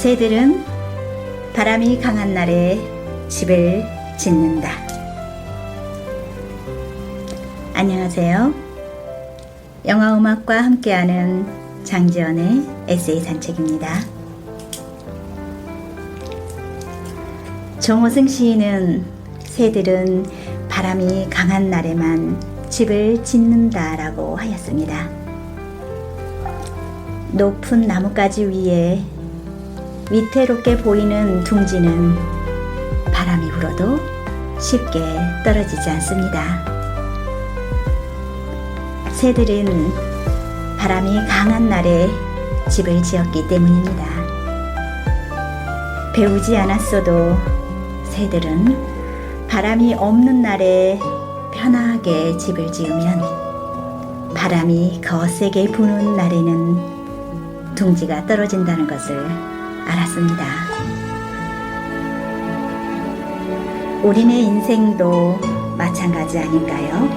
새들은 바람이 강한 날에 집을 짓는다. 안녕하세요. 영화음악과 함께하는 장지연의 에세이 산책입니다. 정호승 시인은 새들은 바람이 강한 날에만 집을 짓는다 라고 하였습니다. 높은 나뭇가지 위에 위태롭게 보이는 둥지는 바람이 불어도 쉽게 떨어지지 않습니다. 새들은 바람이 강한 날에 집을 지었기 때문입니다. 배우지 않았어도 새들은 바람이 없는 날에 편하게 집을 지으면 바람이 거세게 부는 날에는 둥지가 떨어진다는 것을 알았습니다. 우리네 인생도 마찬가지 아닐까요?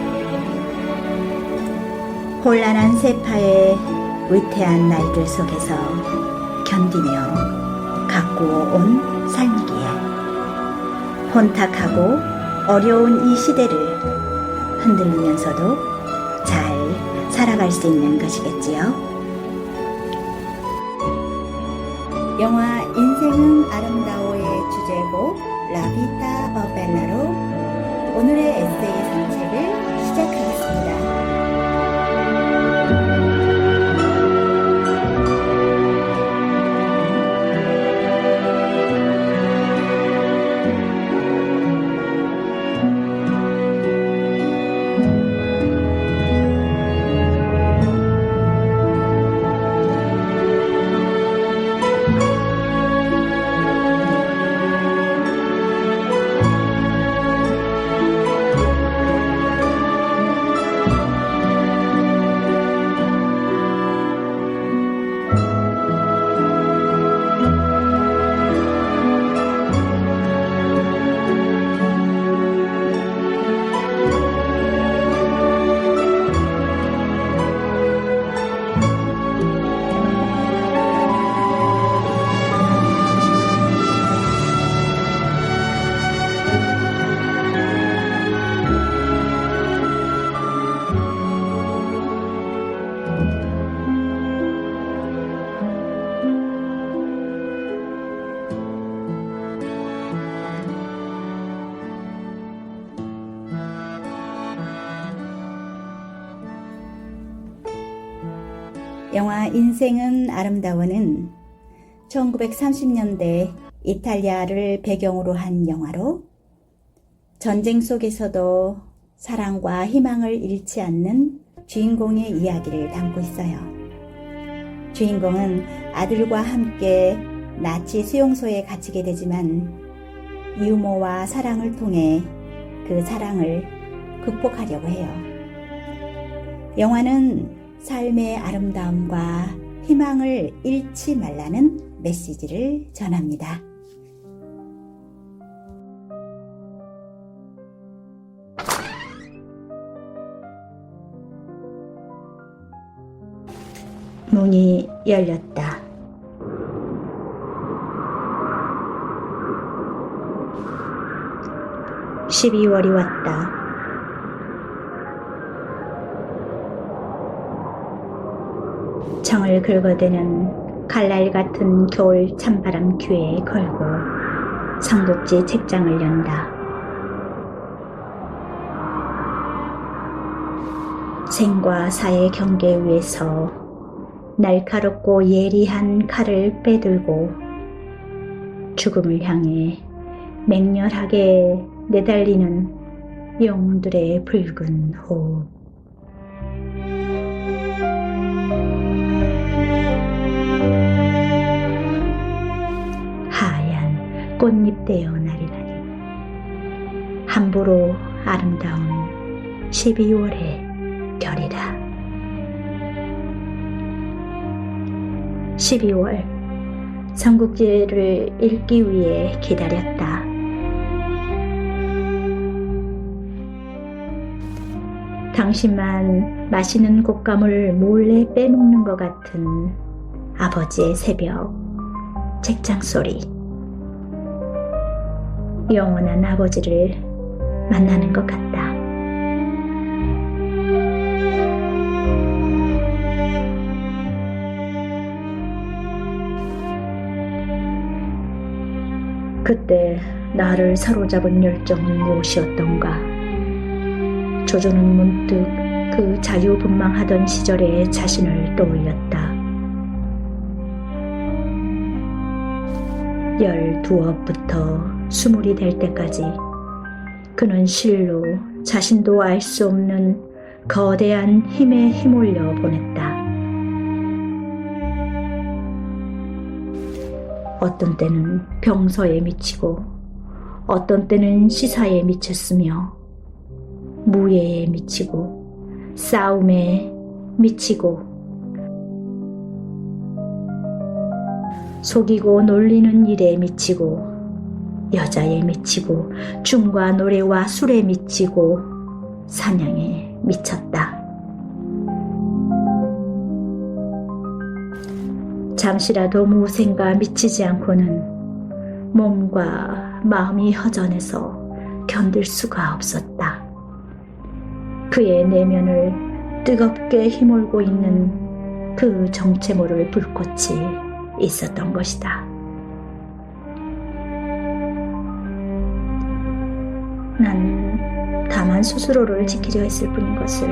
혼란한 세파의 위태한 날들 속에서 견디며 가꾸어 온 삶이기에 혼탁하고 어려운 이 시대를 흔들리면서도 잘 살아갈 수 있는 것이겠지요. 영화 인생은 아름다워의 주제곡 라비타 어 벨라로 오늘의 에세이 산책을 시작하겠습니다. 영화 인생은 아름다워는 1930년대 이탈리아를 배경으로 한 영화로 전쟁 속에서도 사랑과 희망을 잃지 않는 주인공의 이야기를 담고 있어요. 주인공은 아들과 함께 나치 수용소에 갇히게 되지만 유머와 사랑을 통해 그 사랑을 극복하려고 해요. 영화는 삶의 아름다움과 희망을 잃지 말라는 메시지를 전합니다. 문이 열렸다. (12월이) 왔다. 창을 긁어대는 칼날 같은 겨울 찬바람 귀에 걸고 삼국지 책장을 연다. 생과 사의 경계 위에서 날카롭고 예리한 칼을 빼들고 죽음을 향해 맹렬하게 내달리는 영웅들의 붉은 호흡. 하얀 꽃잎 되어 나리라니 함부로 아름다운 12월의 결이라. 12월, 삼국지를 읽기 위해 기다렸다. 당신만 마시는 곶감을 몰래 빼먹는 것 같은 아버지의 새벽. 책장 소리. 영원한 아버지를 만나는 것 같다. 그때 나를 사로잡은 열정은 무엇이었던가. 조조는 문득 그 자유분방하던 시절의 자신을 떠올렸다. 12업부터 20이 될 때까지 그는 실로 자신도 알 수 없는 거대한 힘에 힘올려 보냈다. 어떤 때는 병서에 미치고 어떤 때는 시사에 미쳤으며 무예에 미치고 싸움에 미치고 속이고 놀리는 일에 미치고 여자에 미치고 춤과 노래와 술에 미치고 사냥에 미쳤다. 잠시라도 무생과 미치지 않고는 몸과 마음이 허전해서 견딜 수가 없었다. 그의 내면을 뜨겁게 휘몰고 있는 그 정체 모를 불꽃이 있었던 것이다. 난 다만 스스로를 지키려 했을 뿐인 것을.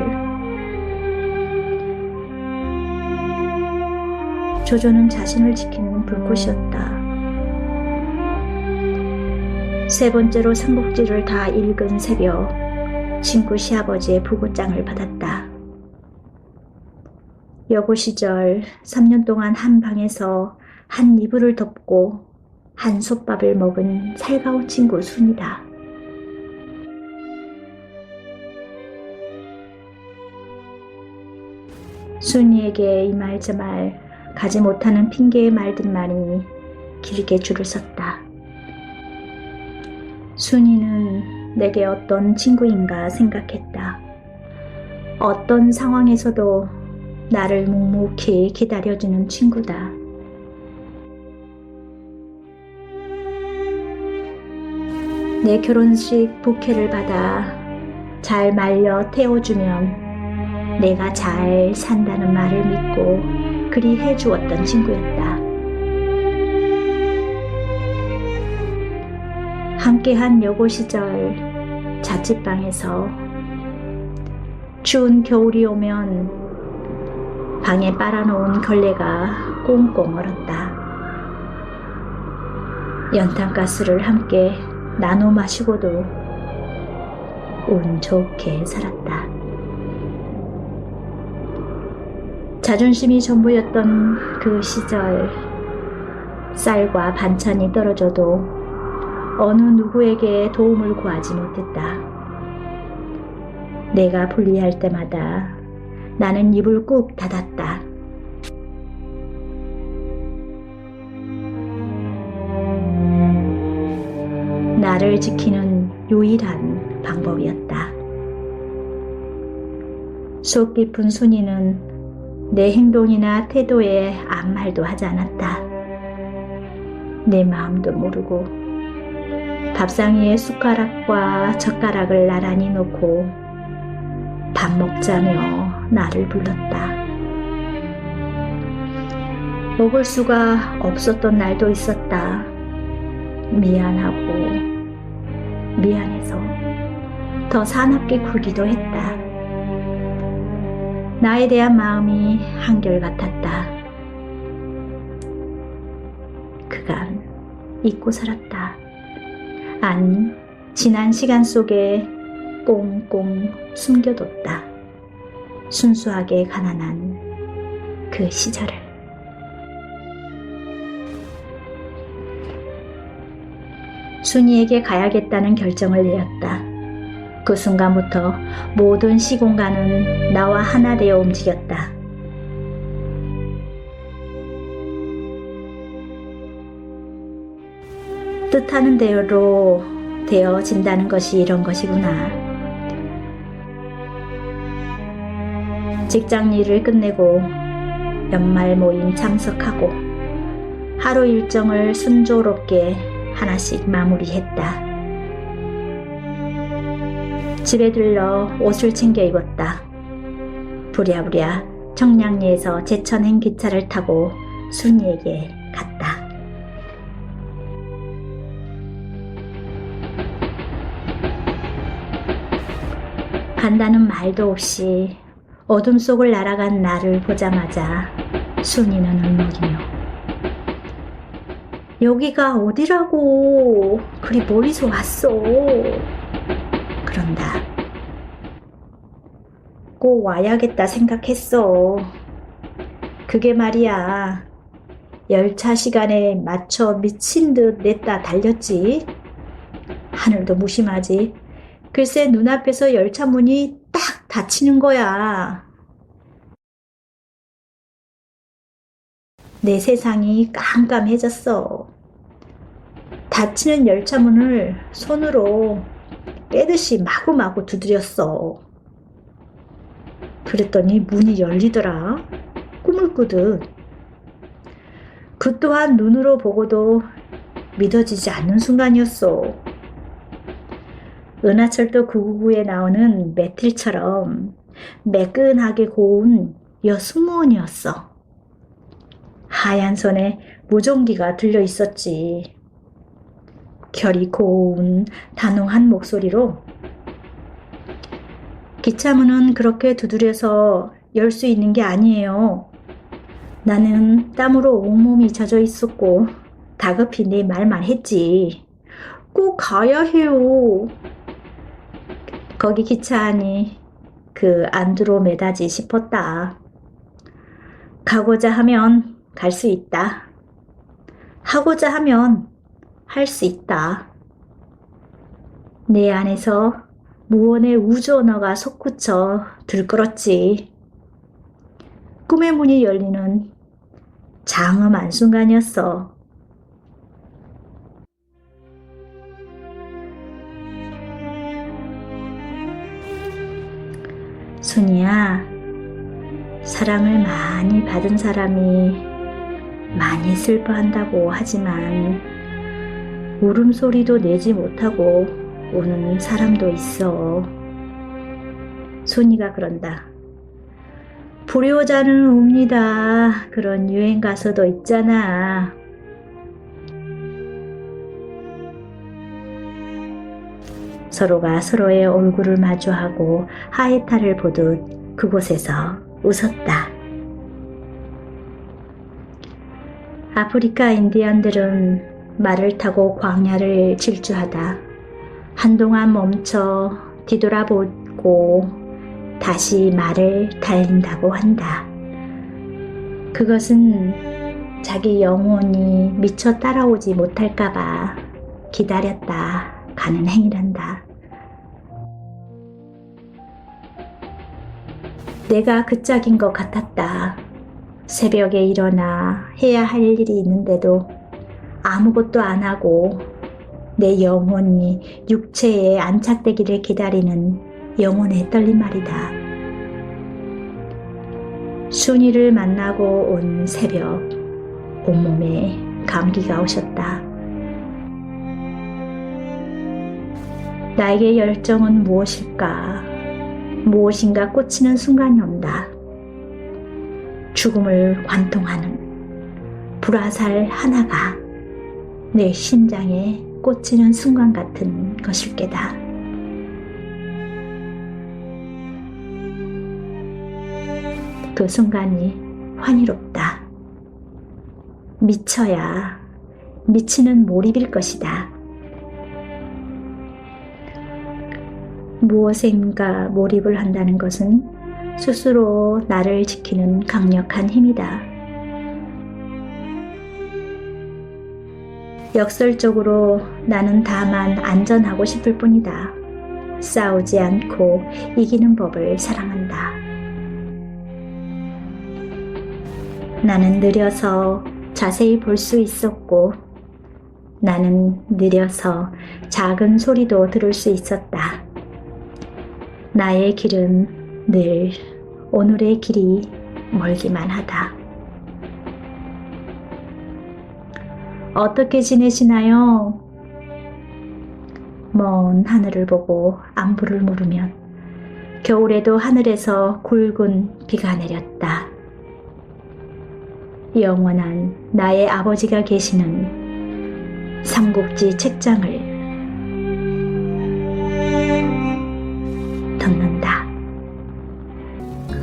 조조는 자신을 지키는 불꽃이었다. 세 번째로 삼국지를 다 읽은 새벽, 친구 시아버지의 부고장을 받았다. 여고 시절 3년 동안 한 방에서 한 이불을 덮고 한 솥밥을 먹은 살가운 친구 순이다. 순이에게 이 말 저 말 가지 못하는 핑계의 말들만이 길게 줄을 섰다. 순이는 내게 어떤 친구인가 생각했다. 어떤 상황에서도 나를 묵묵히 기다려주는 친구다. 내 결혼식 부케를 받아 잘 말려 태워주면 내가 잘 산다는 말을 믿고 그리 해주었던 친구였다. 함께한 여고 시절 자취방에서 추운 겨울이 오면 방에 빨아놓은 걸레가 꽁꽁 얼었다. 연탄가스를 함께 나눠 마시고도 운 좋게 살았다. 자존심이 전부였던 그 시절, 쌀과 반찬이 떨어져도 어느 누구에게 도움을 구하지 못했다. 내가 불리할 때마다 나는 입을 꾹 닫았다. 나를 지키는 유일한 방법이었다. 속 깊은 순이는 내 행동이나 태도에 아무 말도 하지 않았다. 내 마음도 모르고 밥상 위에 숟가락과 젓가락을 나란히 놓고 밥 먹자며 나를 불렀다. 먹을 수가 없었던 날도 있었다. 미안하고 미안해서 더 사납게 굴기도 했다. 나에 대한 마음이 한결같았다. 그간 잊고 살았다. 아니, 지난 시간 속에 꽁꽁 숨겨뒀다. 순수하게 가난한 그 시절을. 순이에게 가야겠다는 결정을 내었다. 그 순간부터 모든 시공간은 나와 하나 되어 움직였다. 뜻하는 대로 되어진다는 것이 이런 것이구나. 직장 일을 끝내고 연말 모임 참석하고 하루 일정을 순조롭게 하나씩 마무리했다. 집에 들러 옷을 챙겨 입었다. 부랴부랴 청량리에서 제천행 기차를 타고 순이에게 갔다. 간다는 말도 없이 어둠 속을 날아간 나를 보자마자 순이는 울먹이며 여기가 어디라고 그리 멀리서 왔어 그런다. 꼭 와야겠다 생각했어. 그게 말이야 열차 시간에 맞춰 미친 듯 냈다 달렸지. 하늘도 무심하지. 글쎄 눈앞에서 열차 문이 딱 닫히는 거야. 내 세상이 깜깜해졌어. 닫히는 열차 문을 손으로 깨듯이 마구마구 두드렸어. 그랬더니 문이 열리더라. 꿈을 꾸듯. 그 또한 눈으로 보고도 믿어지지 않는 순간이었어. 은하철도 999에 나오는 메틸처럼 매끈하게 고운 여승무원이었어. 하얀 손에 무종기가 들려 있었지. 결이 고운 단호한 목소리로 기차문은 그렇게 두드려서 열 수 있는 게 아니에요. 나는 땀으로 온몸이 젖어 있었고 다급히 내 말만 했지. 꼭 가야 해요. 거기 기차 안이 그 안드로메다지 싶었다. 가고자 하면 갈 수 있다. 하고자 하면 할 수 있다. 내 안에서 무언의 우주 언어가 솟구쳐 들끓었지. 꿈의 문이 열리는 장엄한 순간이었어. 순이야, 사랑을 많이 받은 사람이 많이 슬퍼한다고 하지만 울음소리도 내지 못하고 우는 사람도 있어. 순이가 그런다. 불효자는 웁니다. 그런 유행 가사도 있잖아. 서로가 서로의 얼굴을 마주하고 하회탈을 보듯 그곳에서 웃었다. 아프리카 인디언들은 말을 타고 광야를 질주하다 한동안 멈춰 뒤돌아보고 다시 말을 달린다고 한다. 그것은 자기 영혼이 미처 따라오지 못할까봐 기다렸다 가는 행위란다. 내가 그 짝인 것 같았다. 새벽에 일어나 해야 할 일이 있는데도 아무것도 안 하고 내 영혼이 육체에 안착되기를 기다리는 영혼의 떨림 말이다. 순이를 만나고 온 새벽, 온몸에 감기가 오셨다. 나에게 열정은 무엇일까? 무엇인가 꽂히는 순간이 온다. 죽음을 관통하는 불화살 하나가 내 심장에 꽂히는 순간 같은 것일 게다. 그 순간이 환희롭다. 미쳐야 미치는 몰입일 것이다. 무엇인가 몰입을 한다는 것은 스스로 나를 지키는 강력한 힘이다. 역설적으로 나는 다만 안전하고 싶을 뿐이다. 싸우지 않고 이기는 법을 사랑한다. 나는 느려서 자세히 볼 수 있었고 나는 느려서 작은 소리도 들을 수 있었다. 나의 길은 늘 오늘의 길이 멀기만 하다. 어떻게 지내시나요? 먼 하늘을 보고 안부를 물으면 겨울에도 하늘에서 굵은 비가 내렸다. 영원한 나의 아버지가 계시는 삼국지 책장을 덮는다.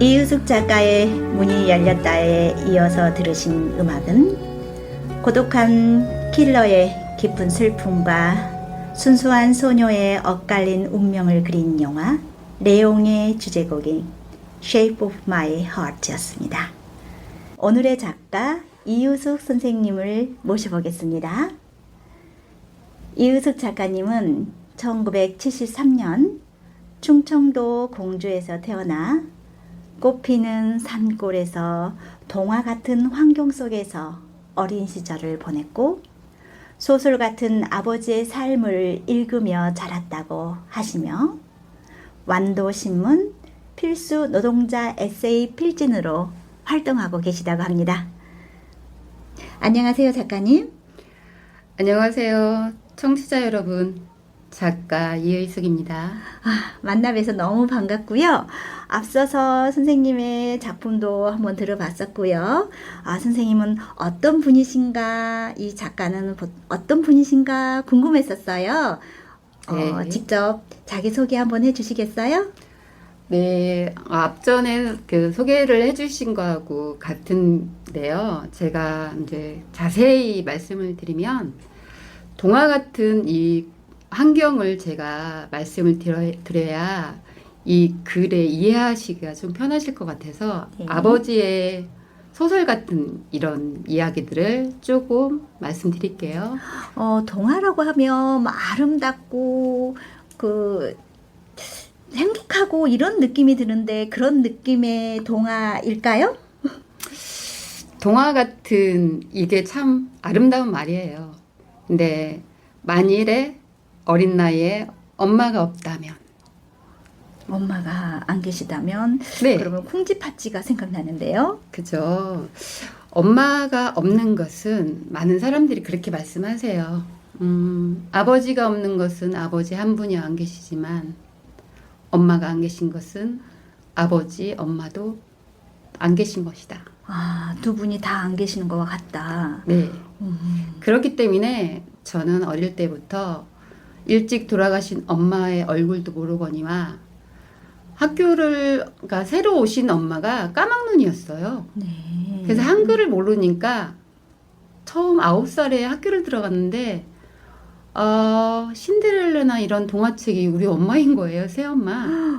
이유숙 작가의 문이 열렸다에 이어서 들으신 음악은 고독한 킬러의 깊은 슬픔과 순수한 소녀의 엇갈린 운명을 그린 영화 레옹의 주제곡인 Shape of My Heart였습니다. 오늘의 작가 이유숙 선생님을 모셔보겠습니다. 이유숙 작가님은 1973년 충청도 공주에서 태어나 꽃피는 산골에서 동화 같은 환경 속에서 어린 시절을 보냈고 소설 같은 아버지의 삶을 읽으며 자랐다고 하시며 완도신문 필수 노동자 에세이 필진으로 활동하고 계시다고 합니다. 안녕하세요, 작가님. 안녕하세요. 청취자 여러분. 작가 이의숙입니다. 만나 뵈서 너무 반갑고요. 앞서서 선생님의 작품도 한번 들어봤었고요. 선생님은 어떤 분이신가, 이 작가는 어떤 분이신가 궁금했었어요. 네. 직접 자기소개 한번 해주시겠어요? 네, 앞전에 그 소개를 해주신 거하고 같은데요. 제가 이제 자세히 말씀을 드리면 동화 같은 이 환경을 제가 말씀을 드려야 이 글에 이해하시기가 좀 편하실 것 같아서 네. 아버지의 소설 같은 이런 이야기들을 조금 말씀드릴게요. 동화라고 하면 아름답고 행복하고 이런 느낌이 드는데 그런 느낌의 동화일까요? 동화 같은 이게 참 아름다운 말이에요. 근데 만일에 어린 나이에 엄마가 없다면, 엄마가 안 계시다면, 네, 그러면 콩쥐팥쥐가 생각나는데요. 그죠. 엄마가 없는 것은 많은 사람들이 그렇게 말씀하세요. 아버지가 없는 것은 아버지 한 분이 안 계시지만 엄마가 안 계신 것은 아버지, 엄마도 안 계신 것이다. 두 분이 다 안 계시는 것과 같다. 네. 그렇기 때문에 저는 어릴 때부터 일찍 돌아가신 엄마의 얼굴도 모르거니와 그러니까 새로 오신 엄마가 까막눈이었어요. 네. 그래서 한글을 모르니까 처음 9살에 학교를 들어갔는데 신데렐라나 이런 동화책이 우리 엄마인 거예요, 새엄마.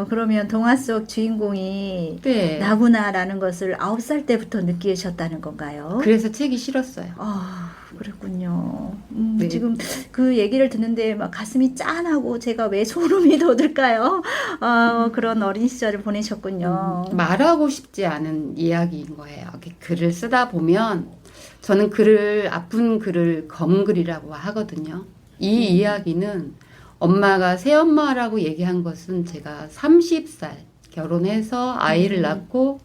그러면 동화 속 주인공이 네. 나구나라는 것을 9살 때부터 느끼셨다는 건가요? 그래서 책이 싫었어요. 그랬군요. 네. 지금 그 얘기를 듣는데 막 가슴이 짠하고 제가 왜 소름이 돋을까요? 그런 어린 시절을 보내셨군요. 말하고 싶지 않은 이야기인 거예요. 이렇게 글을 쓰다 보면 저는 아픈 글을 검글이라고 하거든요. 이 이야기는 엄마가 새엄마라고 얘기한 것은 제가 30살 결혼해서 아이를 낳고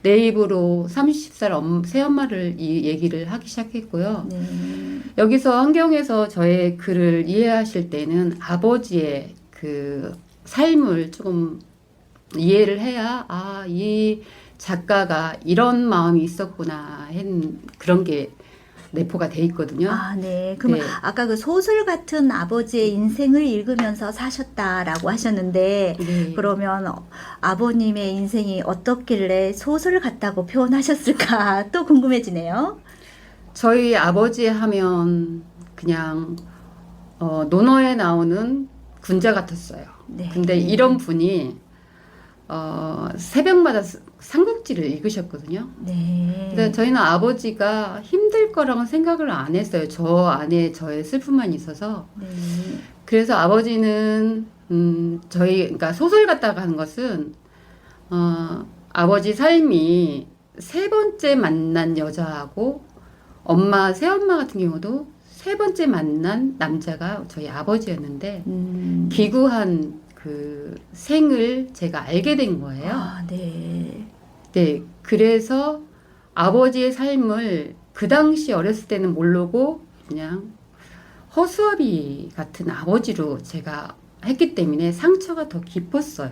내 입으로 30살 새엄마를 이 얘기를 하기 시작했고요. 네. 여기서 환경에서 저의 글을 이해하실 때는 아버지의 그 삶을 조금 이해를 해야 이 작가가 이런 마음이 있었구나 하는 그런 게 내포가 돼 있거든요. 네. 그럼 네. 아까 그 소설 같은 아버지의 인생을 읽으면서 사셨다라고 하셨는데 네. 그러면 아버님의 인생이 어떻길래 소설 같다고 표현하셨을까 또 궁금해지네요. 저희 아버지 하면 그냥 논어에 나오는 군자 같았어요. 네. 근데 이런 분이 새벽마다 삼국지를 읽으셨거든요. 네. 근데 저희는 아버지가 힘들 거라고 생각을 안 했어요. 저 안에 저의 슬픔만 있어서. 네. 그래서 아버지는 그러니까 소설 같다고 하는 것은 아버지 삶이 세 번째 만난 여자하고 엄마 새엄마 같은 경우도 세 번째 만난 남자가 저희 아버지였는데 기구한 그 생을 제가 알게 된 거예요. 네. 네, 그래서 아버지의 삶을 그 당시 어렸을 때는 모르고 그냥 허수아비 같은 아버지로 제가 했기 때문에 상처가 더 깊었어요.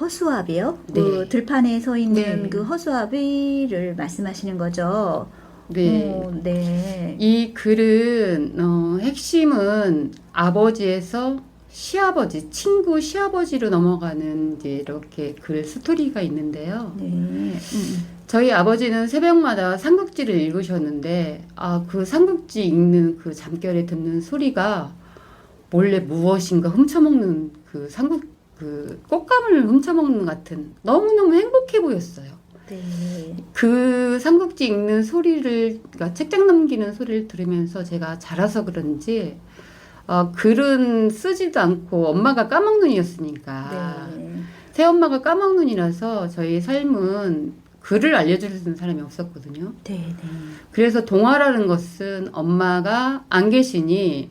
허수아비요? 네. 그 들판에 서 있는 네. 그 허수아비를 말씀하시는 거죠? 네. 네. 이 글은 핵심은 아버지에서 시아버지, 친구 시아버지로 넘어가는 이제 이렇게 글 스토리가 있는데요. 네. 저희 아버지는 새벽마다 삼국지를 읽으셨는데 그 삼국지 읽는 그 잠결에 듣는 소리가 몰래 무엇인가 훔쳐먹는 그 그 꽃감을 훔쳐먹는 같은 너무너무 행복해 보였어요. 네. 그 삼국지 읽는 소리를, 그러니까 책장 넘기는 소리를 들으면서 제가 자라서 그런지 글은 쓰지도 않고 엄마가 까막눈이었으니까 네. 새엄마가 까막눈이라서 저희 삶은 글을 알려주는 사람이 없었거든요. 네. 네. 그래서 동화라는 것은 엄마가 안 계시니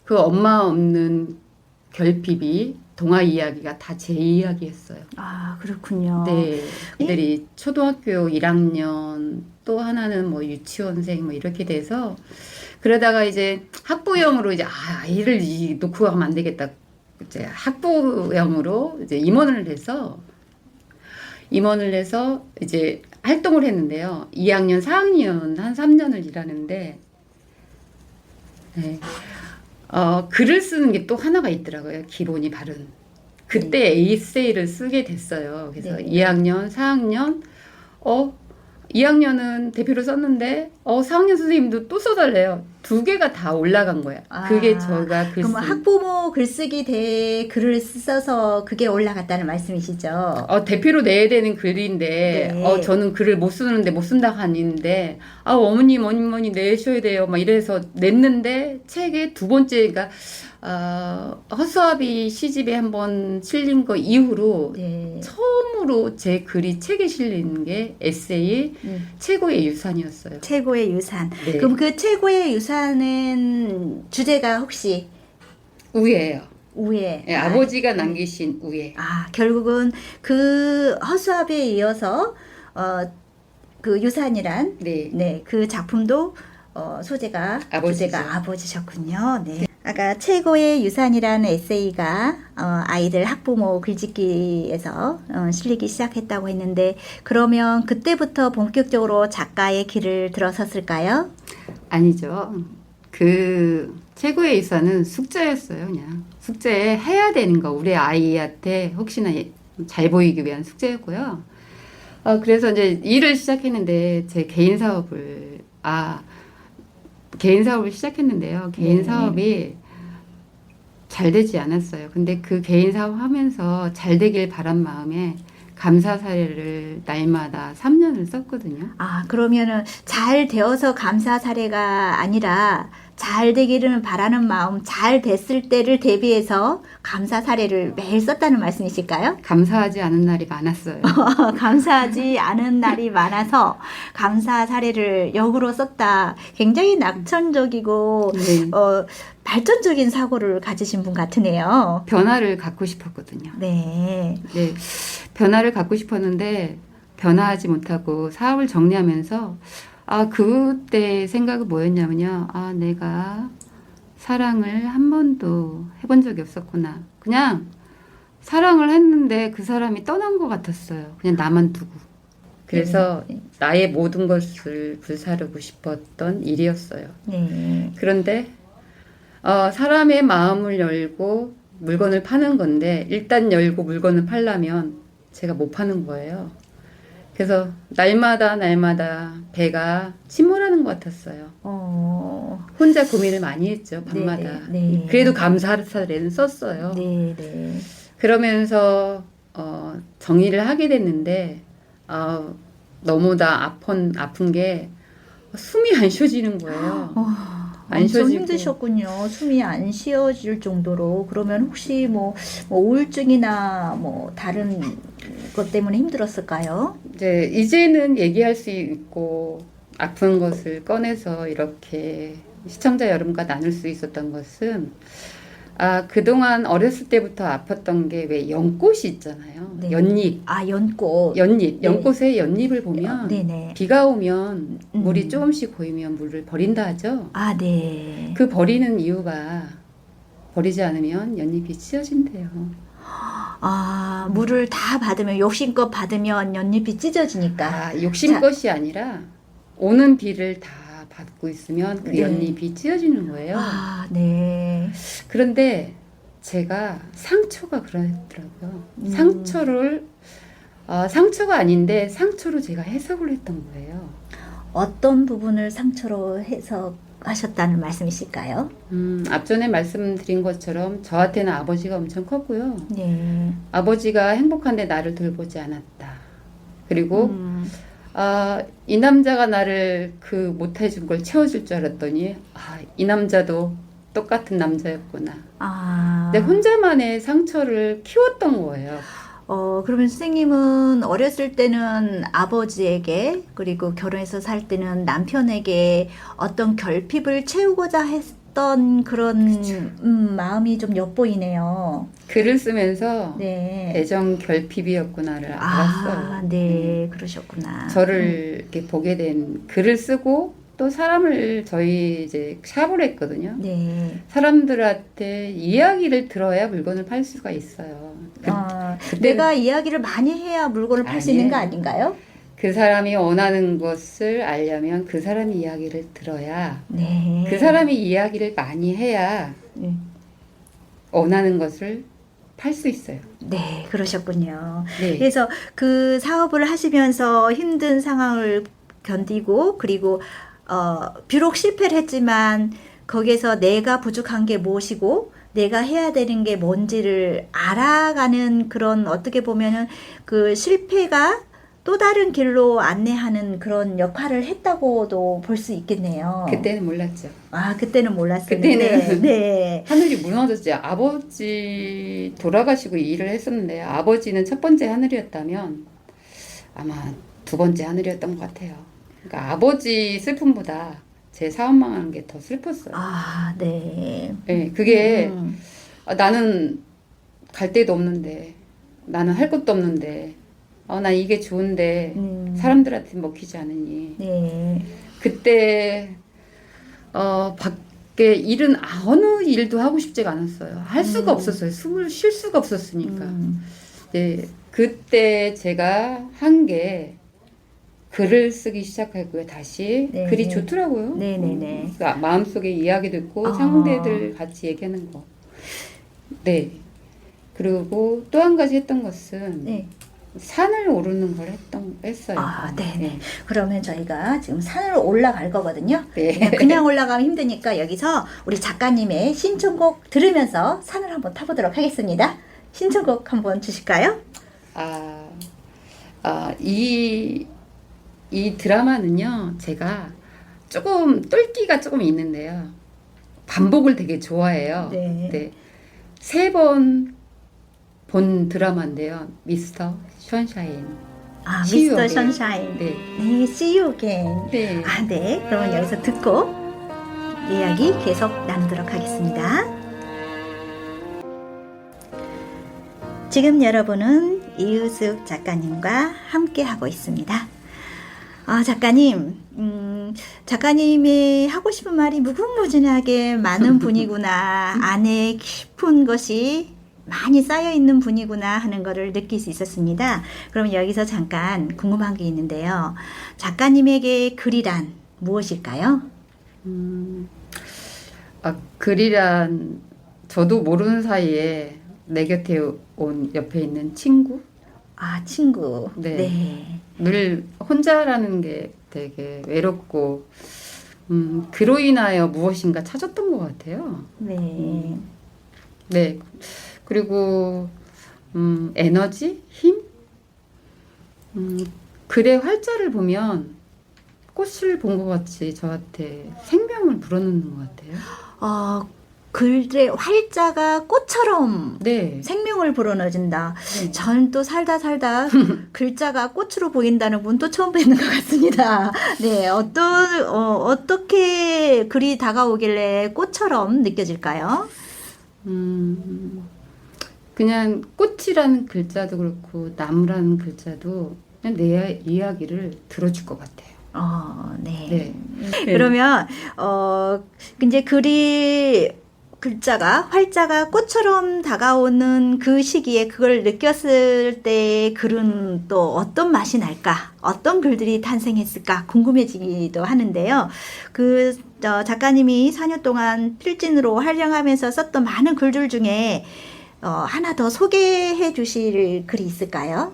그 엄마 없는 결핍이 동화 이야기가 다 제 이야기였어요. 아, 그렇군요. 네, 애들이 초등학교 1학년 또 하나는 뭐 유치원생 뭐 이렇게 돼서 그러다가 이제 학부형으로 이제 아이를 놓고 가면 안 되겠다. 이제 학부형으로 이제 임원을 해서 이제 활동을 했는데요. 2학년, 4학년 한 3년을 일하는데 네. 글을 쓰는 게 또 하나가 있더라고요. 기본이 바른. 그때 에세이를 쓰게 됐어요. 그래서 네. 2학년, 4학년, 2학년은 대표로 썼는데, 4학년 선생님도 또 써달래요. 두 개가 다 올라간 거야. 그게 저가 글 그럼 쓴. 학부모 글쓰기 대회 글을 써서 그게 올라갔다는 말씀이시죠? 대표로 내야 되는 글인데, 네. 저는 글을 못 쓰는데, 못 쓴다고 하는데, 어머니 내셔야 돼요. 막 이래서 냈는데, 책의 두 번째, 그러니까, 허수아비 시집에 한번 실린 거 이후로, 네. 처음으로 제 글이 책에 실린 게 에세이 최고의 유산이었어요. 최고의 유산. 네. 그럼 그 최고의 유산은 주제가 혹시 우예예요. 우에? 네, 아버지가 남기신 우예. 결국은 그 허수아비에 이어서 그 유산이란 네. 그 작품도 소재가 아버지죠. 주제가 아버지셨군요. 네. 아까 최고의 유산이라는 에세이가 아이들 학부모 글짓기에서 실리기 시작했다고 했는데 그러면 그때부터 본격적으로 작가의 길을 들어섰을까요? 아니죠. 그 최고의 유산은 숙제였어요. 그냥 숙제에 해야 되는 거 우리 아이한테 혹시나 잘 보이기 위한 숙제였고요. 그래서 이제 일을 시작했는데 제 개인 사업을 시작했는데요. 개인 네. 사업이 잘 되지 않았어요. 근데 그 개인 사업 하면서 잘 되길 바란 마음에 감사 사례를 날마다 3년을 썼거든요. 그러면은 잘 되어서 감사 사례가 아니라 잘 되기를 바라는 마음, 잘 됐을 때를 대비해서 감사 사례를 매일 썼다는 말씀이실까요? 감사하지 않은 날이 많았어요. 감사하지 않은 날이 많아서 감사 사례를 역으로 썼다. 굉장히 낙천적이고 네. 발전적인 사고를 가지신 분 같으네요. 변화를 갖고 싶었거든요. 네. 네. 변화를 갖고 싶었는데 변화하지 못하고 사업을 정리하면서 그때 생각은 뭐였냐면요. 내가 사랑을 한 번도 해본 적이 없었구나. 그냥 사랑을 했는데 그 사람이 떠난 것 같았어요. 그냥 나만 두고. 그래서 나의 모든 것을 불사르고 싶었던 일이었어요. 네. 그런데 사람의 마음을 열고 물건을 파는 건데 일단 열고 물건을 팔려면 제가 못 파는 거예요. 그래서 날마다 배가 침몰하는 것 같았어요. 혼자 고민을 많이 했죠, 밤마다. 네. 그래도 감사 사례는 썼어요. 네. 그러면서 정리를 하게 됐는데 너무나 아픈 게 숨이 안 쉬어지는 거예요. 안 엄청 쉬어지고. 힘드셨군요. 숨이 안 쉬어질 정도로. 그러면 혹시 뭐 우울증이나 뭐 다른 것 때문에 힘들었을까요? 이제는 얘기할 수 있고 아픈 것을 꺼내서 이렇게 시청자 여러분과 나눌 수 있었던 것은 그동안 어렸을 때부터 아팠던 게 왜 연꽃이 있잖아요. 네. 연잎. 아, 연꽃. 연잎. 네. 연꽃의 연잎을 보면 네네. 비가 오면 물이 음. 조금씩 고이면 물을 버린다 하죠. 아, 네. 그 버리는 이유가 버리지 않으면 연잎이 찢어진대요. 아, 물을 다 받으면, 욕심껏 받으면 연잎이 찢어지니까. 욕심것이 아니라 오는 비를 다 받고 있으면 그 네. 연잎이 찢어지는 거예요. 아, 네. 그런데 제가 상처가 그러더라고요. 상처가 아닌데 상처로 제가 해석을 했던 거예요. 어떤 부분을 상처로 해석하셨다는 말씀이실까요? 앞전에 말씀드린 것처럼 저한테는 아버지가 엄청 컸고요. 네. 아버지가 행복한데 나를 돌보지 않았다. 그리고 음. 이 남자가 나를 못해준 걸 채워줄 줄 알았더니 이 남자도 똑같은 남자였구나. 아. 근데 혼자만의 상처를 키웠던 거예요. 그러면 선생님은 어렸을 때는 아버지에게, 그리고 결혼해서 살 때는 남편에게 어떤 결핍을 채우고자 했던 그런 마음이 좀 엿보이네요. 글을 쓰면서 네. 애정 결핍이었구나를 알았어요. 네, 그러셨구나. 저를 이렇게 보게 된 글을 쓰고 또 사람을 저희 이제 샵을 했거든요. 네. 사람들한테 이야기를 들어야 물건을 팔 수가 있어요. 내가 이야기를 많이 해야 물건을 팔 수 있는 거 아닌가요? 그 사람이 원하는 것을 알려면 그 사람의 이야기를 들어야 네. 그 사람이 이야기를 많이 해야 네. 원하는 것을 팔 수 있어요. 네, 그러셨군요. 네. 그래서 그 사업을 하시면서 힘든 상황을 견디고, 그리고 비록 실패를 했지만 거기에서 내가 부족한 게 무엇이고 내가 해야 되는 게 뭔지를 알아가는 그런, 어떻게 보면은 그 실패가 또 다른 길로 안내하는 그런 역할을 했다고도 볼 수 있겠네요. 그때는 몰랐죠. 그때는 몰랐었는데. 그때는 네. 하늘이 무너졌지. 아버지 돌아가시고 일을 했었는데 아버지는 첫 번째 하늘이었다면 아마 두 번째 하늘이었던 것 같아요. 그러니까 아버지 슬픔보다 제 사업 망하는 게 더 슬펐어요. 네. 네, 그게 나는 갈 데도 없는데, 나는 할 것도 없는데, 난 이게 좋은데 사람들한테 먹히지 않으니. 네. 그때 밖에 일은 어느 일도 하고 싶지가 않았어요. 할 수가 없었어요. 숨을 쉴 수가 없었으니까. 네, 그때 제가 한 게 글을 쓰기 시작하고요. 다시 네. 글이 좋더라고요. 네네네. 마음속에 이야기도 있고 상대들 같이 얘기하는 거. 네. 그리고 또 한 가지 했던 것은 네. 산을 오르는 걸 했어요. 네네. 그러면 저희가 지금 산을 올라갈 거거든요. 네. 그냥 올라가면 힘드니까 여기서 우리 작가님의 신청곡 들으면서 산을 한번 타보도록 하겠습니다. 신청곡 한번 주실까요? 이 드라마는요, 제가 조금 똘끼가 조금 있는데요. 반복을 되게 좋아해요. 네. 3번 본 드라마인데요. 미스터 션샤인. 미스터 션샤인. 네. 네, See You Again. 네. 네. 그러면 여기서 듣고 이야기 계속 나누도록 하겠습니다. 지금 여러분은 이유숙 작가님과 함께 하고 있습니다. 작가님, 작가님이 하고 싶은 말이 무궁무진하게 많은 분이구나. 안에 깊은 것이 많이 쌓여 있는 분이구나 하는 것을 느낄 수 있었습니다. 그럼 여기서 잠깐 궁금한 게 있는데요. 작가님에게 글이란 무엇일까요? 글이란 저도 모르는 사이에 내 곁에 온 옆에 있는 친구? 친구. 네. 늘 혼자라는 게 되게 외롭고 그로 인하여 무엇인가 찾았던 것 같아요. 네. 네. 그리고 에너지, 힘, 글의 활자를 보면 꽃을 본 것 같이 저한테 생명을 불어넣는 것 같아요. 글의 활자가 꽃처럼 네. 생명을 불어넣어준다. 네. 전 또 살다 글자가 꽃으로 보인다는 분 또 처음 뵙는 것 같습니다. 네, 어떻게 글이 다가오길래 꽃처럼 느껴질까요? 그냥 꽃이라는 글자도 그렇고 나무라는 글자도 그냥 내 이야기를 들어줄 것 같아요. 네. 네. 그러면 이제 활자가 꽃처럼 다가오는 그 시기에 그걸 느꼈을 때 글은 또 어떤 맛이 날까? 어떤 글들이 탄생했을까? 궁금해지기도 하는데요. 작가님이 4년 동안 필진으로 활동하면서 썼던 많은 글들 중에 하나 더 소개해 주실 글이 있을까요?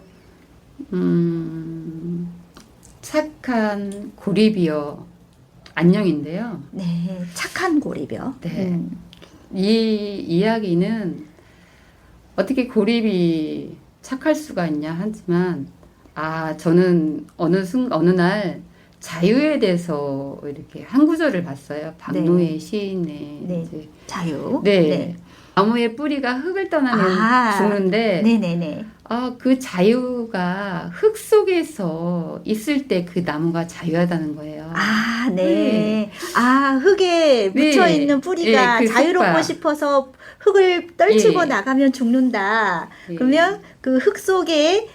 착한 고리비어 안녕인데요. 네, 착한 고리벼. 네. 이 이야기는 어떻게 고립이 착할 수가 있냐 하지만 저는 어느 날 자유에 대해서 이렇게 한 구절을 봤어요. 박노해 시인의 이제 자유. 네. 나무의 뿌리가 흙을 떠나면 죽는데 네네네. 그 자유가 흙 속에서 있을 때 그 나무가 자유하다는 거예요. 네. 흙에 묻혀 있는 뿌리가 그 자유롭고 흙과. 싶어서 흙을 떨치고 나가면 죽는다. 그러면 그 흙 속에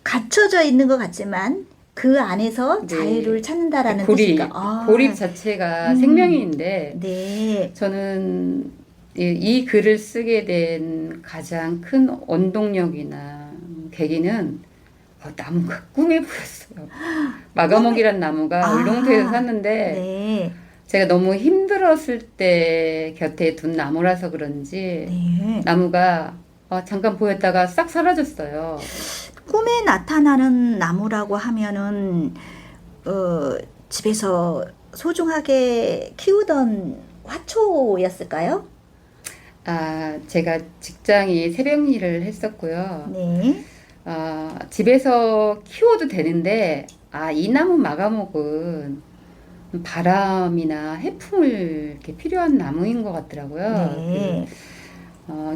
갇혀져 있는 것 같지만 그 안에서 자유를 찾는다라는 뜻인가? 고립 자체가 생명인데 네. 저는 이 글을 쓰게 된 가장 큰 원동력이나 계기는 나무가 꿈에 보였어요. 마가목이란 나무가 울릉도에서 샀는데 네. 제가 너무 힘들었을 때 곁에 둔 나무라서 그런지 나무가 잠깐 보였다가 싹 사라졌어요. 꿈에 나타나는 나무라고 하면은 집에서 소중하게 키우던 화초였을까요? 제가 직장이 새벽 일을 했었고요. 네. 집에서 키워도 되는데 이 나무 마가목은 바람이나 해풍을 이렇게 필요한 나무인 것 같더라고요. 네.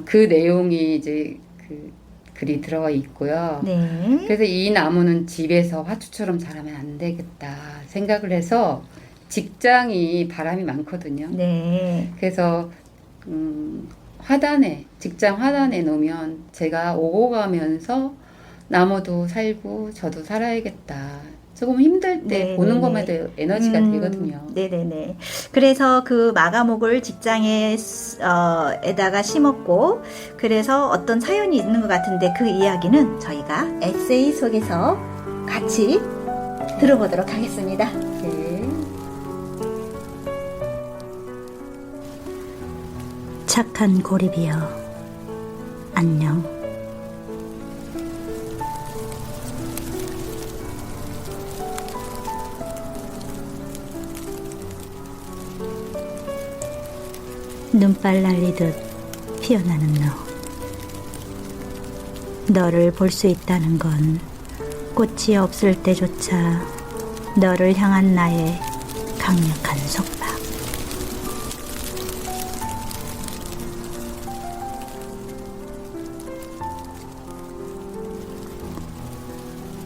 그 내용이 이제 그 글이 들어가 있고요. 네. 그래서 이 나무는 집에서 화초처럼 자라면 안 되겠다 생각을 해서 직장이 바람이 많거든요. 네. 그래서 직장 화단에 놓으면 제가 오고 가면서 나무도 살고 저도 살아야겠다. 조금 힘들 때 보는 것만 해도 에너지가 되거든요. 네네네. 그래서 그 마가목을 직장에 에다가 심었고, 그래서 어떤 사연이 있는 것 같은데 그 이야기는 저희가 에세이 속에서 같이 들어보도록 하겠습니다. 네. 착한 고리비여, 안녕. 눈발 날리듯 피어나는 너를 볼 수 있다는 건 꽃이 없을 때조차 너를 향한 나의 강력한 속박.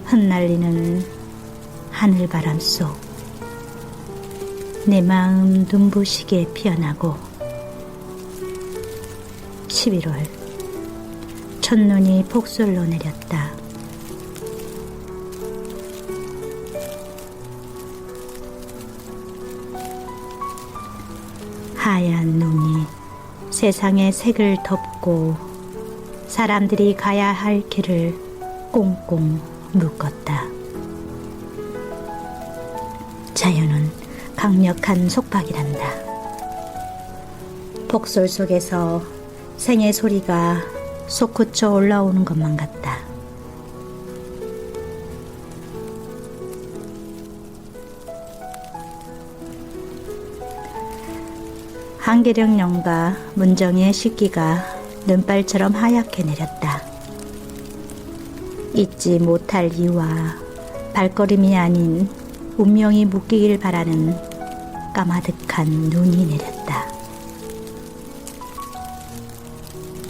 흩날리는 하늘바람 속 내 마음 눈부시게 피어나고 11월 첫눈이 폭설로 내렸다. 하얀 눈이 세상의 색을 덮고 사람들이 가야 할 길을 꽁꽁 묶었다. 자유는 강력한 속박이란다. 폭설 속에서 생의 소리가 솟구쳐 올라오는 것만 같다. 한계령 영과 문정의 식기가 눈발처럼 하얗게 내렸다. 잊지 못할 이와 발걸음이 아닌 운명이 묶이길 바라는 까마득한 눈이 내렸다.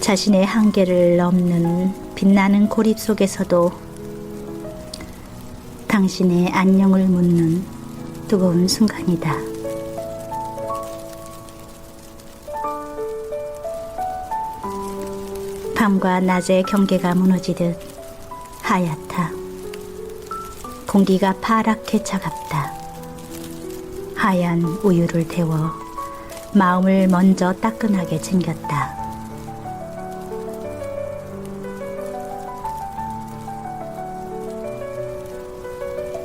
자신의 한계를 넘는 빛나는 고립 속에서도 당신의 안녕을 묻는 뜨거운 순간이다. 밤과 낮의 경계가 무너지듯 하얗다. 공기가 파랗게 차갑다. 하얀 우유를 데워 마음을 먼저 따끈하게 챙겼다.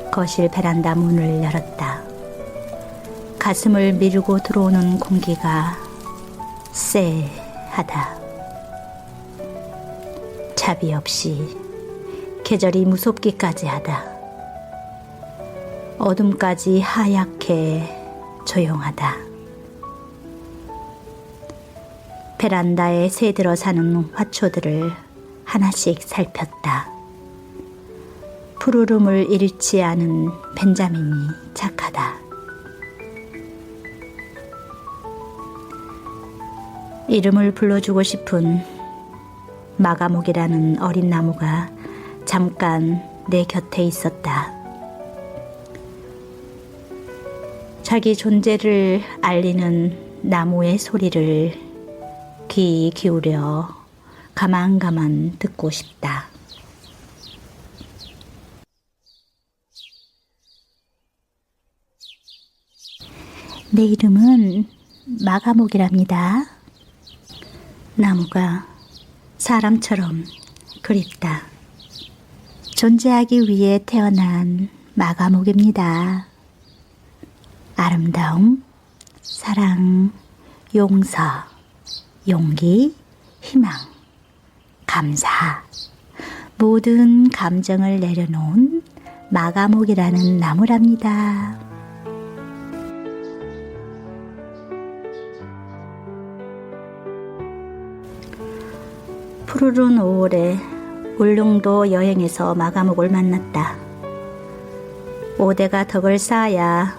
거실 베란다 문을 열었다. 가슴을 밀고 들어오는 공기가 쎄하다. 자비 없이 계절이 무섭기까지 하다. 어둠까지 하얗게 조용하다. 베란다에 새들어 사는 화초들을 하나씩 살폈다. 푸르름을 잃지 않은 벤자민이 착하다. 이름을 불러주고 싶은 마가목이라는 어린 나무가 잠깐 내 곁에 있었다. 자기 존재를 알리는 나무의 소리를 귀 기울여 가만가만 듣고 싶다. 내 이름은 마가목이랍니다. 나무가 사람처럼 그립다. 존재하기 위해 태어난 마가목입니다. 아름다움, 사랑, 용서, 용기, 희망, 감사, 모든 감정을 내려놓은 마가목이라는 나무랍니다. 푸르른 5월에 울릉도 여행에서 마가목을 만났다. 5대가 덕을 쌓아야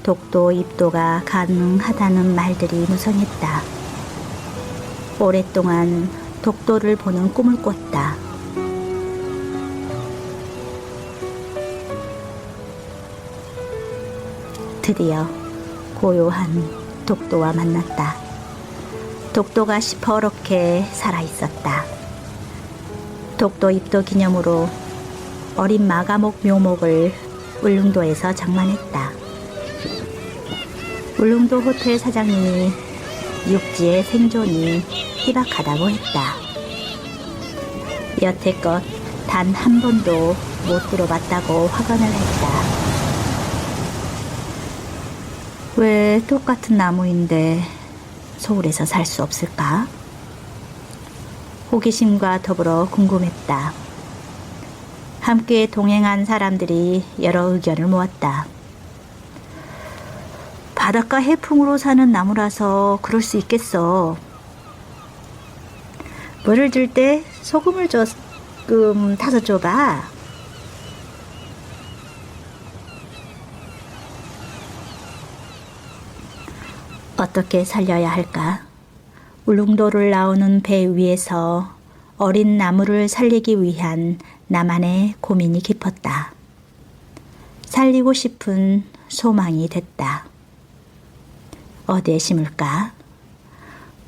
독도 입도가 가능하다는 말들이 무성했다. 오랫동안 독도를 보는 꿈을 꿨다. 드디어 고요한 독도와 만났다. 독도가 시퍼렇게 살아있었다. 독도 입도 기념으로 어린 마가목 묘목을 울릉도에서 장만했다. 울릉도 호텔 사장님이 육지의 생존이 희박하다고 했다. 여태껏 단 한 번도 못 들어봤다고 확언을 했다. 왜 똑같은 나무인데 서울에서 살 수 없을까? 호기심과 더불어 궁금했다. 함께 동행한 사람들이 여러 의견을 모았다. 바닷가 해풍으로 사는 나무라서 그럴 수 있겠어. 물을 들 때 소금을 조금 타서 줘봐. 어떻게 살려야 할까? 울릉도를 나오는 배 위에서 어린 나무를 살리기 위한 나만의 고민이 깊었다. 살리고 싶은 소망이 됐다. 어디에 심을까?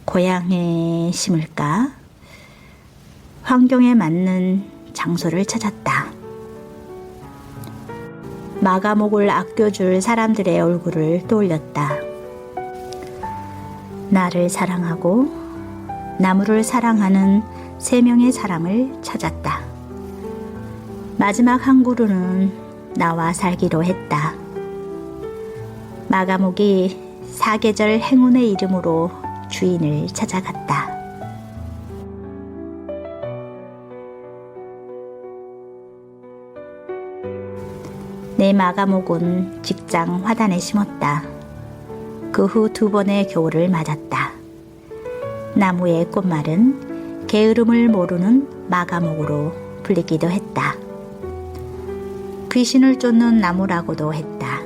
고향에 심을까? 환경에 맞는 장소를 찾았다. 마가목을 아껴줄 사람들의 얼굴을 떠올렸다. 나를 사랑하고 나무를 사랑하는 3명의 사람을 찾았다. 마지막 한 그루는 나와 살기로 했다. 마가목이 사계절 행운의 이름으로 주인을 찾아갔다. 내 마가목은 직장 화단에 심었다. 그 후 2번의 겨울을 맞았다. 나무의 꽃말은 게으름을 모르는 마가목으로 불리기도 했다. 귀신을 쫓는 나무라고도 했다.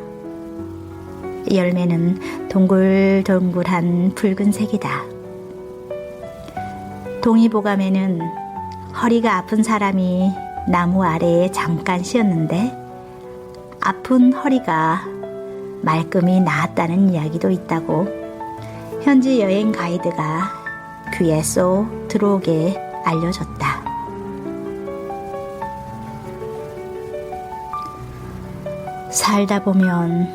열매는 동글동글한 붉은색이다. 동의보감에는 허리가 아픈 사람이 나무 아래에 잠깐 쉬었는데 아픈 허리가 말끔히 나았다는 이야기도 있다고 현지 여행 가이드가 귀에 쏙 들어오게 알려줬다. 살다 보면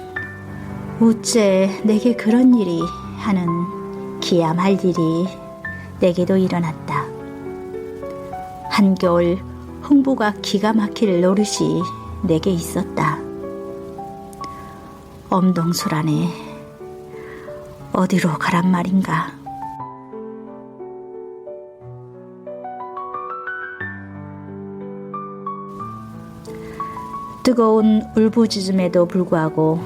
어째 내게 그런 일이 하는 기암할 일이 내게도 일어났다. 한겨울 흥부가 기가 막힐 노릇이 내게 있었다. 엄동설안에 어디로 가란 말인가. 뜨거운 울부짖음에도 불구하고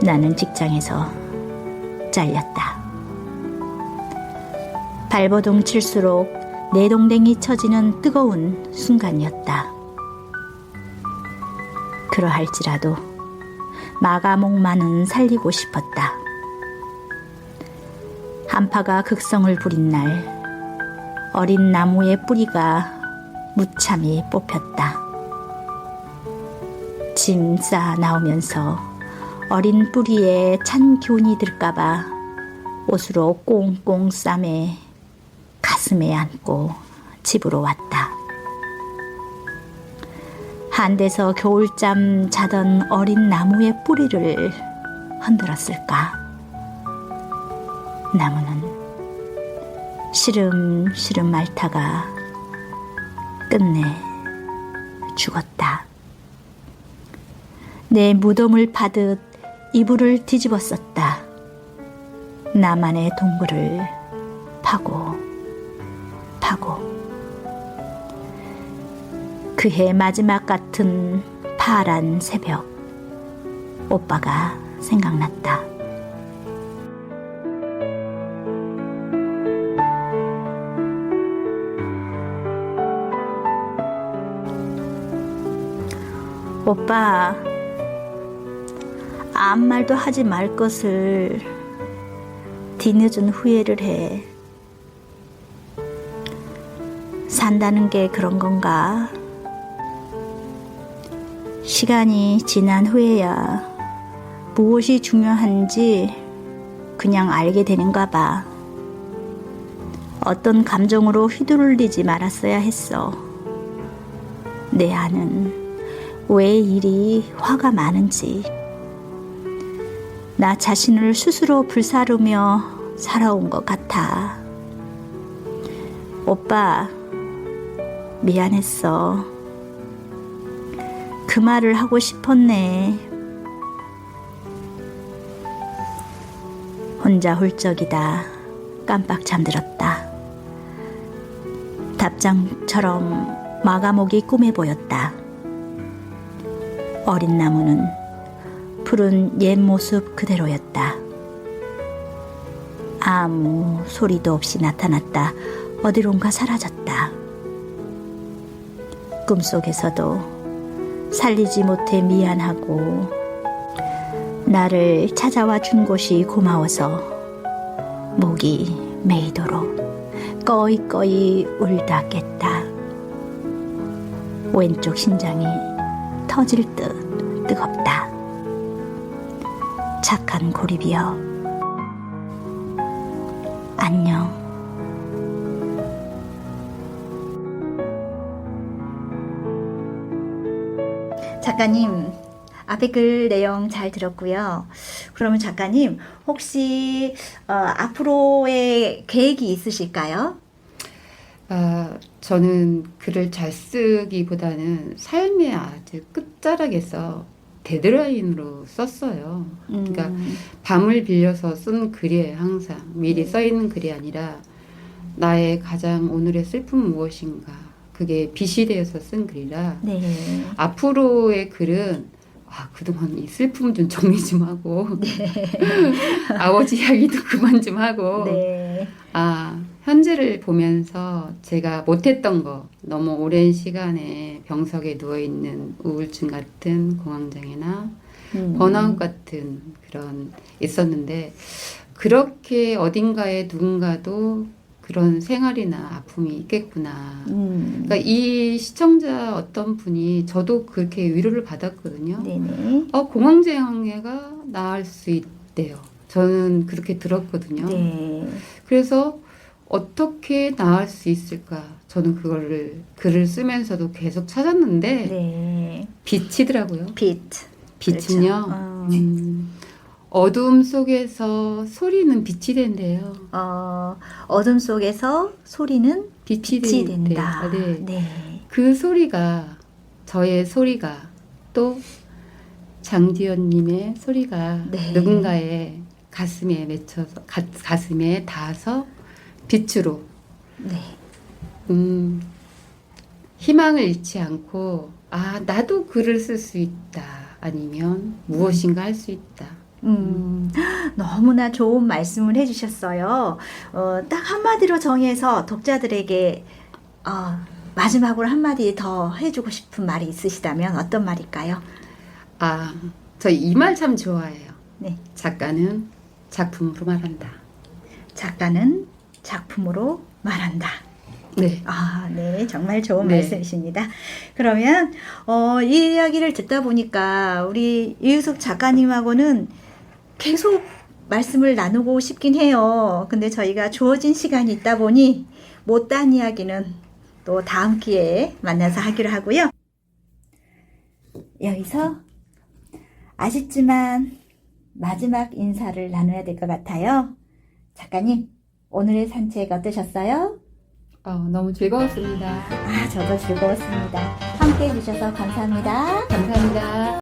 나는 직장에서 잘렸다. 발버둥 칠수록 내동댕이 쳐지는 뜨거운 순간이었다. 그러할지라도 마가목만은 살리고 싶었다. 한파가 극성을 부린 날 어린 나무의 뿌리가 무참히 뽑혔다. 짐 싸 나오면서 어린 뿌리에 찬 기운이 들까봐 옷으로 꽁꽁 싸매 가슴에 안고 집으로 왔다. 한데서 겨울잠 자던 어린 나무의 뿌리를 흔들었을까. 나무는 시름시름 앓다가 끝내 죽었다. 내 무덤을 파듯 이불을 뒤집었었다. 나만의 동굴을 파고 그해 마지막 같은 파란 새벽, 오빠가 생각났다. 오빠, 아무 말도 하지 말 것을 뒤늦은 후회를 해. 산다는 게 그런 건가? 시간이 지난 후에야 무엇이 중요한지 그냥 알게 되는가 봐. 어떤 감정으로 휘두르리지 말았어야 했어. 내 안은 왜 이리 화가 많은지. 나 자신을 스스로 불사르며 살아온 것 같아. 오빠, 미안했어. 그 말을 하고 싶었네. 혼자 훌쩍이다 깜빡 잠들었다. 답장처럼 마감옥이 꿈에 보였다. 어린 나무는 푸른 옛 모습 그대로였다. 아무 소리도 없이 나타났다. 어디론가 사라졌다. 꿈속에서도 살리지 못해 미안하고 나를 찾아와 준 곳이 고마워서 목이 메이도록 꺼이꺼이 울다 깼다. 왼쪽 심장이 터질 듯 뜨겁다. 착한 고립이여, 안녕. 작가님, 앞에 글 내용 잘 들었고요. 그러면 작가님, 혹시 앞으로의 계획이 있으실까요? 저는 글을 잘 쓰기보다는 삶의 아주 끝자락에서 데드라인으로 썼어요. 그러니까 밤을 빌려서 쓴 글이에요. 항상 미리 써 있는 글이 아니라 나의 가장 오늘의 슬픔은 무엇인가, 그게 빛이 되어서 쓴 글이라. 네. 앞으로의 글은 그동안 이 슬픔 좀 정리 좀 하고 아버지 이야기도 그만 좀 하고 네. 현재를 보면서 제가 못했던 거, 너무 오랜 시간에 병석에 누워있는 우울증 같은 공황장애나 번아웃 같은 그런 있었는데, 그렇게 어딘가에 누군가도 그런 생활이나 아픔이 있겠구나. 그러니까 이 시청자 어떤 분이 저도 그렇게 위로를 받았거든요. 네네. 공황장애가 나을 수 있대요. 저는 그렇게 들었거든요. 네. 그래서 어떻게 나을 수 있을까? 저는 그거를 글을 쓰면서도 계속 찾았는데 네. 빛이더라고요. 빛. 빛은요. 그렇죠. 어둠 속에서 소리는 빛이 된대요. 어둠 속에서 소리는 빛이 된다. 네. 네. 그 소리가 저의 소리가 또 장지연님의 소리가 네. 누군가의 가슴에 맺혀서 가슴에 닿아서 빛으로 네. 희망을 잃지 않고 아 나도 글을 쓸 수 있다 아니면 무엇인가 할 수 있다. 너무나 좋은 말씀을 해주셨어요. 딱 한마디로 정해서 독자들에게 마지막으로 한마디 더 해주고 싶은 말이 있으시다면 어떤 말일까요? 아, 저 이 말 참 좋아해요. 네. 작가는 작품으로 말한다. 작가는 작품으로 말한다. 네. 네, 정말 좋은 네. 말씀이십니다. 그러면 이 이야기를 듣다 보니까 우리 이유숙 작가님하고는 계속 말씀을 나누고 싶긴 해요. 근데 저희가 주어진 시간이 있다 보니 못다한 이야기는 또 다음 기회에 만나서 하기로 하고요. 여기서 아쉽지만 마지막 인사를 나눠야 될 것 같아요. 작가님, 오늘의 산책 어떠셨어요? 너무 즐거웠습니다. 저도 즐거웠습니다. 함께 해주셔서 감사합니다. 감사합니다.